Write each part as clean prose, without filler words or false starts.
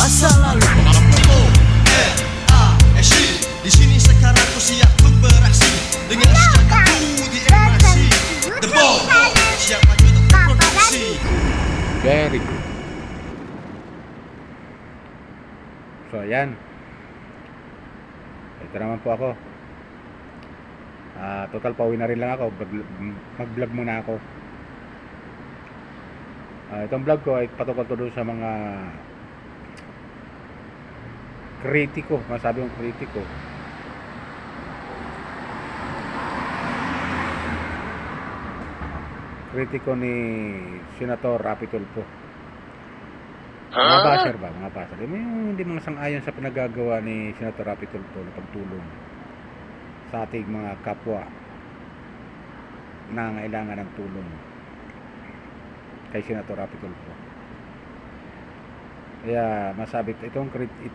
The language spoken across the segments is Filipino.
masa lalu. Para pukul RASI, di sini sekarang ku siap untuk beraksi dengan senjataku di MIC. The Ball siap maju untuk berproduksi. Very good. So ayan, ito naman po ako. Total pauwi na rin lang ako. Mag-vlog muna ako. Itong vlog ko ay patungkol to doon sa mga kritiko. Masabi kong kritiko. Kritiko ni Senator Rapi Tulfo. Mga basher ba? Mga basher. Hindi mga sang-ayon sa pinagagawa ni Senator Rapi Tulfo na pagtulong sa ating mga kapwa na ngailangan ng tulong kay Senator Rapi Tulfo. Kaya masabi ito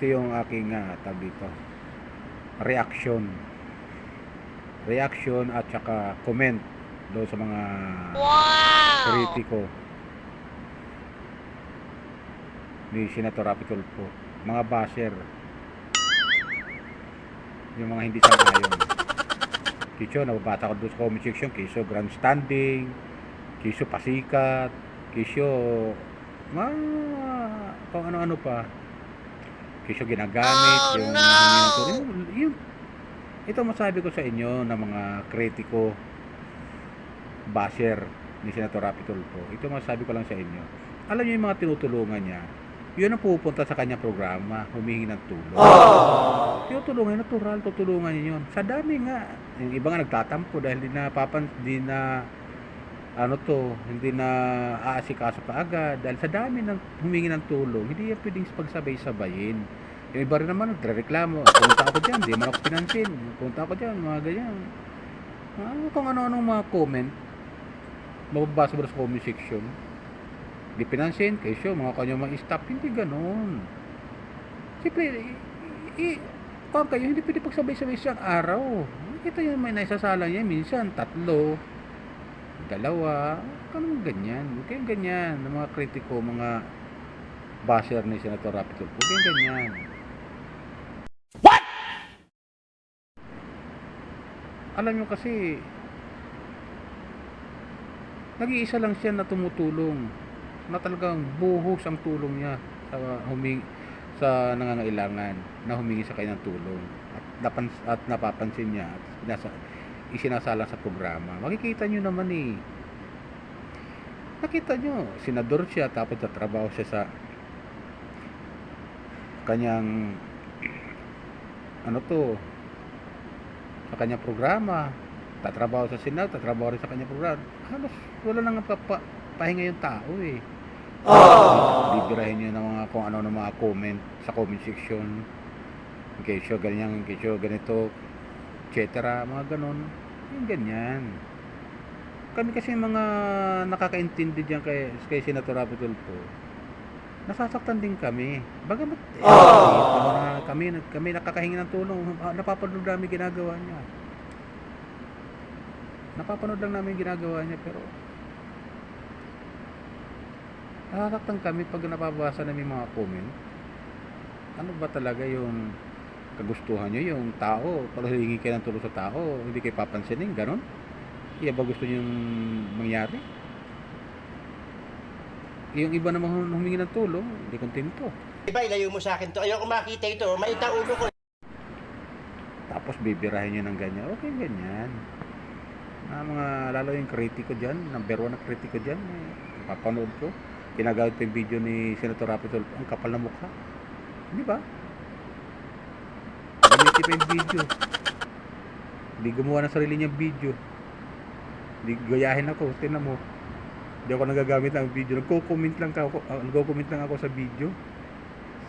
yung aking tawag dito, reaction at saka comment doon sa mga kritiko ni Senator Rapi Tulfo, mga basher, yung mga hindi sang-ayon. Kisyo, nababata ko doon sa comment section, kisyo grandstanding, kisyo pasikat, kisyo kung ano-ano pa, kisyo ginagamit yung ito masabi ko sa inyo na mga kritiko basher ni Senator Rapi Tulfo. Ito masabi ko lang sa inyo, alam niyo yung mga tinutulungan niya, yun ang pupunta sa kanyang programa, humingi ng tulong. Tinutulungan, natural, tutulungan niyo yun. Sa dami nga, yung iba nga nagtatampo dahil hindi na aasikaso kaagad. Dahil sa dami ng humingi ng tulong, hindi yan pwedeng pagsabay-sabayin. Yung iba rin naman, nagre-reklamo, punta ako dyan, di man ako pinansin. Punta ako dyan, mga ganyan. Kung ano-anong mga comment, mababasa mo sa comment section. Di pinansin, kayo mga kanyang mga stop, hindi ganon. Siyempre, kung kayo, hindi pwede pagsabay-sabay siyang araw. Ito yung may naisasalang niya, minsan 3, 2, ganun ganyan. Okay, ganyan, ng mga kritiko, mga basher ni Senator Rapi Tulfo. Okay, ganyan. What? Alam nyo kasi, nag-iisa lang siya na tumutulong, na talagang buhos ang tulong niya sa nangangailangan na humingi sa kanyang tulong at napapansin niya at isinasalang sa programa. Makikita nyo naman nakita nyo, senador siya tapos tatrabaho siya sa kanyang sa kanyang programa, tatrabaho sa Senado, tatrabaho rin sa kanyang programa. Halos wala nang pahinga yung tao bibirahin nyo ng mga kung ano ng mga comment sa comment section, kesyo ganyan, kesyo ganito, etc. Mga ganon, yung ganyan. Kami kasi mga nakakaintindi dyan kay Senator Rapi Tulfo, nasasaktan din kami. Bagamat kami nakakahingi ng tulong, napapanood namin ginagawa niya. Pero nakakatang kami pag napabasa namin mga comment. Ano ba talaga yung kagustuhan nyo? Yung tao, pag hihingi kayo ng tulong sa tao, hindi kayo papansinin, ganon? Iya ba gusto nyo mangyari? Yung iba namang humingi ng tulong, hindi kontento. Iba, ilayo mo sa akin to. Ayoko makita ito. Maita ulo ko. Tapos bibirahin nyo ng ganyan. Okay, ganyan. Lalo yung kritiko dyan, number 1 na kritiko dyan, napapanood ko. Ginagamit pa yung video ni Senator Rapi Tulfo, ang kapal na mukha. Di ba? Gamitin pa yung video. Hindi gumawa ng sarili niyang video. Hindi gayahin ako, tinan mo. Hindi ako nagagamit ng video. Nagko-comment lang ako sa video.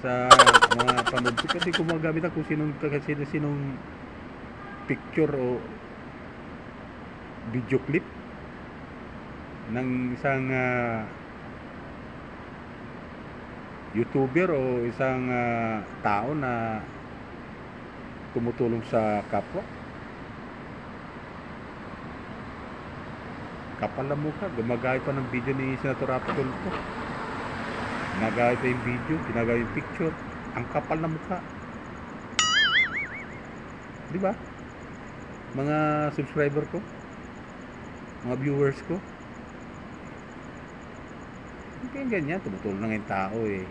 Sa mga panood ko. Kasi gumagamit ako sinong picture o video clip ng isang YouTuber o isang tao na tumutulong sa kapwa. Kapal na mukha, gumagaya pa ng video ni Senator Rapi Tulfo. Ginagaya pa yung video, ginagaya yung picture. Ang kapal na mukha. Di ba? Mga subscriber ko, mga viewers ko. Kaya ganyan, tumutulong na yung tao eh.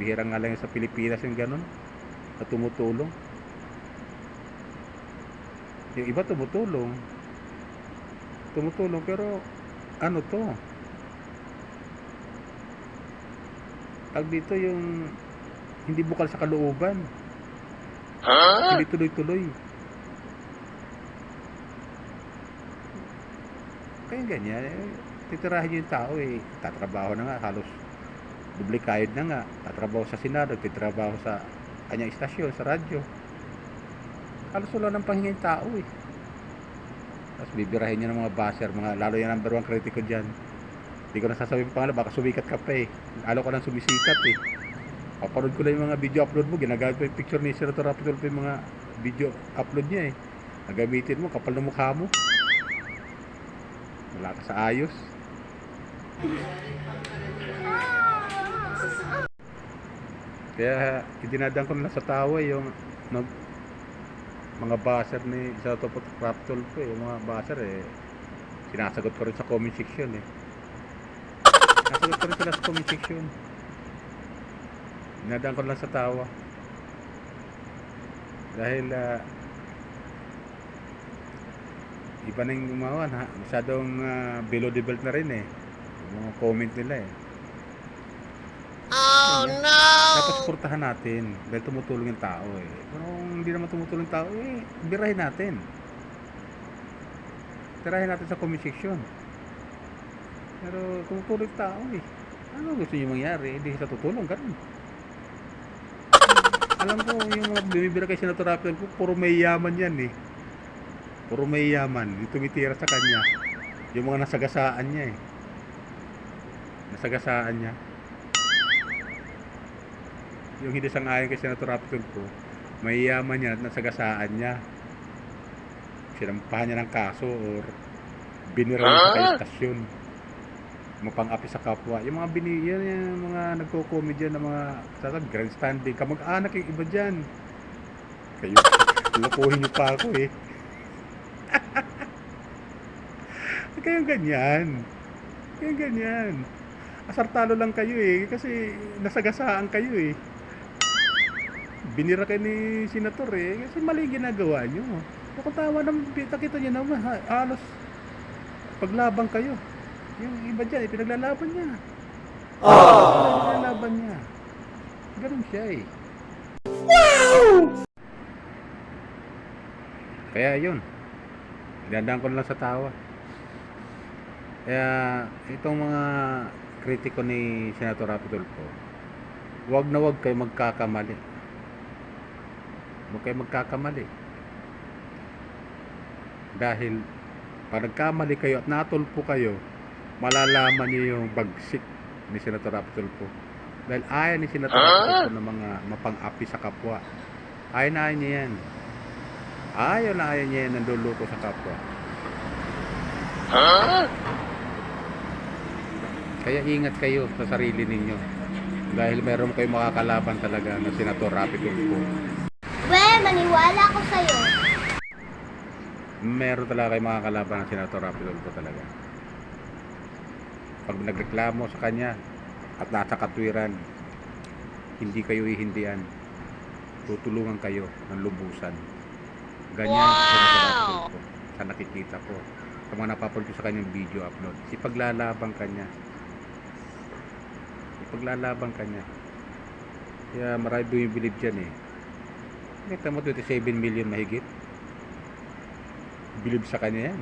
Bihira nga lang sa Pilipinas yung ganun na tumutulong. Yung iba tumutulong pero ano to, tag dito yung hindi bukal sa kalooban, hindi tuloy-tuloy. Kaya ganyan eh, titirahin yung tao eh. Tatrabaho na nga, halos doble kayod na nga. Tatrabaho sa Senado, titrabaho sa kanyang istasyon, sa radyo. Halos wala ng pahinga yung tao eh. Tapos bibirahin niya ng mga basher, lalo yung number 1 kritiko dyan. Hindi ko nasasabi pa pangalan, baka sumikat ka pa eh. Lalo ko lang sumisikat eh. Papanood ko lang yung mga video upload mo, ginagamit ko yung picture ni Senator Rapi Tulfo yung mga video upload niya eh. Nagamitin mo, kapal na mukha mo. Wala ka sa ayos. Kaya idinadaan ko na sa tawa yung mga basher ni Senator Rapi Tulfo eh. Yung mga basher eh, sinasagot ko rin sa comment section eh. Sinasagot ko rin sila sa comment section. Dinadaan ko lang sa tawa. Dahil iba na yung gumawa ha? Masyadong below the belt na rin eh. Yung mga comment nila eh. Oh no! Dapat suportahan natin dahil tumutulong yung tao eh. Pero kung hindi naman tumutulong yung tao eh, birahin natin. Tirahin natin sa comment section. Pero tumutulong yung tao eh. Ano gusto nyo mangyari? Hindi sa tutulong, ganun. Alam ko yung mga bumibira kay Senator Rapi Tulfo, puro may yaman yan eh. Puro may yaman, yung tumitira sa kanya. Yung mga nasagasaan niya eh. Nasagasaan niya. Yung hindi sang-ayon kay Senator Rapi Tulfo, may yaman niya at nasagasaan niya. Sinampahan niya ng kaso or binira niya sa kanyang stasyon. Mapang-api sa kapwa. Yung mga yan yung mga nagko-comment dyan ng mga grandstanding. Kamag-anak yung iba dyan. Kayo, lukuhin niyo pa ako eh. Kaya ganyan. Asartalo lang kayo eh. Kasi nasagasaan kayo eh. Binira kayo ni Senator eh. Kasi mali ginagawa nyo. Kung tawa ng kita nyo naman, halos paglabang kayo. Yung iba dyan, pinaglalaban niya. Pinaglalaban niya. Ganun siya eh. Wow! Kaya yun. Gandaan ko lang sa tawa. Kaya itong mga kritiko ni Senator Rapi Tulfo, wag na wag kayo magkakamali. Huwag kayo magkakamali. Dahil pag nagkamali kayo at natulpo kayo, malalaman niyo yung bagsik ni Senator Rapi Tulfo. Dahil ayaw ni Senator Rapi Tulfo ng mga mapang-api sa kapwa. Ayaw niya yan. Ayaw niya yan ng luluko sa kapwa. Kaya ingat kayo sa sarili ninyo. Dahil meron kayo makakalaban talaga na Senator Rapi Tulfo. Maniwala ako sa'yo. Meron talaga kayo makakalaban ng Senator Rapi Tulfo talaga. Pag nagreklamo sa kanya at nasa katwiran, hindi kayo ihindian, tutulungan kayo ng lubusan. Ganyan si Senator Rapi Tulfo sa nakikita ko, sa mga napapanood ko sa kanyang video upload. Ipaglalaban kanya. Kaya marami bumibilib dyan eh. Kita mo 27 million mahigit bilib sa kanya yan.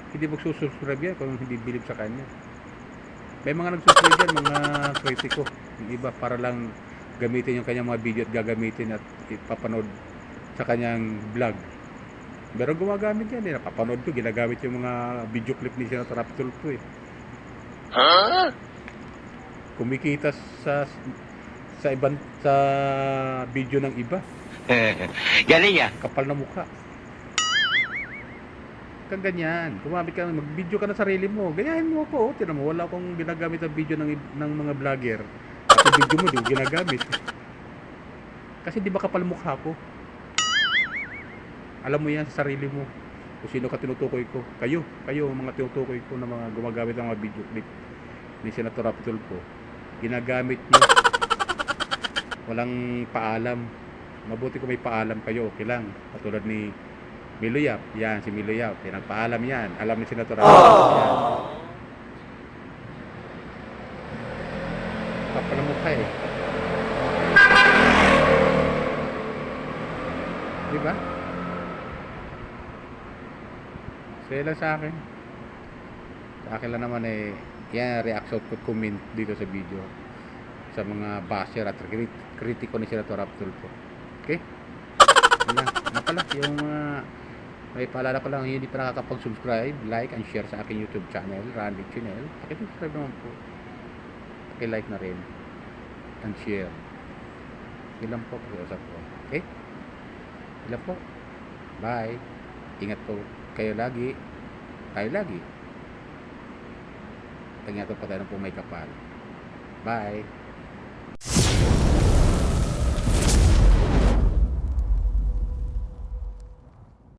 Hindi magsusubscribe yan kung hindi bilib sa kanya. May mga nagsusubscribe yan, mga kritiko. Yung iba para lang gamitin yung kanyang mga video at gagamitin at ipapanood sa kanyang vlog. Pero gumagamit yan eh. Napapanood ko, ginagamit yung mga video clip ni Senator Rapi Tulfo eh. Kumikita sa video ng iba. Galing ya. Kapal na mukha. Kang ganyan. Gumamit ka, mag-video ka na sarili mo. Ganyahin mo ako. Tinan mo, wala akong ginagamit ang video ng mga vlogger. At yung video mo, di ko ginagamit. Kasi di ba kapal mukha ko? Alam mo yan sa sarili mo. Kung sino ka tinutukoy ko. Kayo mga tinutukoy ko na mga gumagamit ng mga video clip ni Senator Rapi Tulfo. Ginagamit nyo. Walang paalam. Mabuti kung may paalam kayo. Okay lang. Katulad ni Milo Yap. Yan, si Milo Yap. Pinagpaalam yan. Alam ni Senator Rapi Tulfo yan. Kapal ang mukha eh. Diba? Kaya lang sa akin. Sa akin lang naman eh, yan reaction ko comment dito sa video sa mga basher at kritiko ni Senator Rapi Tulfo. Okay? Yan lang. Nga pala, yung may paalala pa lang, hindi pa nakakapag-subscribe, like and share sa aking YouTube channel, Randy Channel. Pakisubscribe naman po. Paki-like na rin and share. Ilan po, pakiusap po. Okay? Ilan po. Bye. Ingat po kayo lagi. Tayo lagi. Ingatan po tayo ng may kapal. Bye.